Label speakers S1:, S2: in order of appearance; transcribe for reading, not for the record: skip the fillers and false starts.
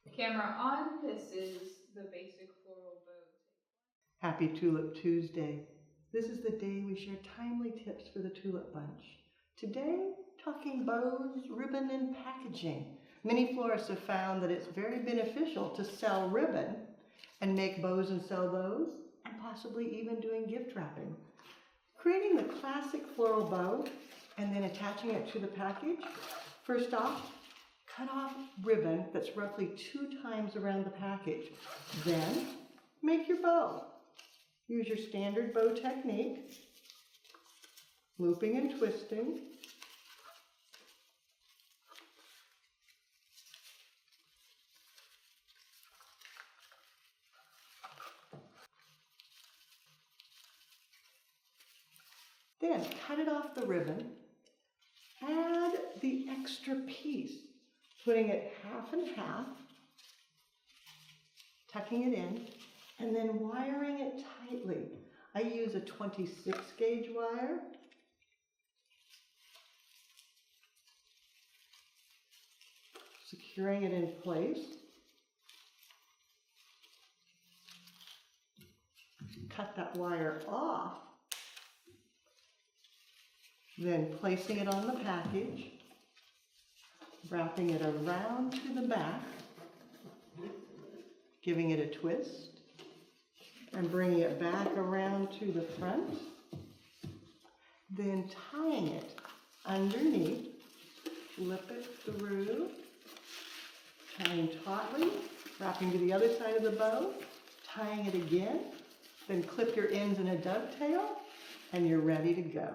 S1: Camera on. This is the basic floral bow.
S2: Happy Tulip Tuesday. This is the day we share timely tips for the tulip bunch. Today, talking bows, ribbon, and packaging. Many florists have found that it's very beneficial to sell ribbon and make bows and sell those, and possibly even doing gift wrapping. Creating the classic floral bow and then attaching it to the package. First off, cut off ribbon that's roughly 2 times around the package. Then, make your bow. Use your standard bow technique, looping and twisting. Then cut it off the ribbon. Add the extra piece, putting it half and half, tucking it in, and then wiring it tightly. I use a 26 gauge wire. Securing it in place. Cut that wire off. Then placing it on the package, wrapping it around to the back, giving it a twist, and bringing it back around to the front, then tying it underneath, flip it through, tying tautly, wrapping to the other side of the bow, tying it again, then clip your ends in a dovetail, and you're ready to go.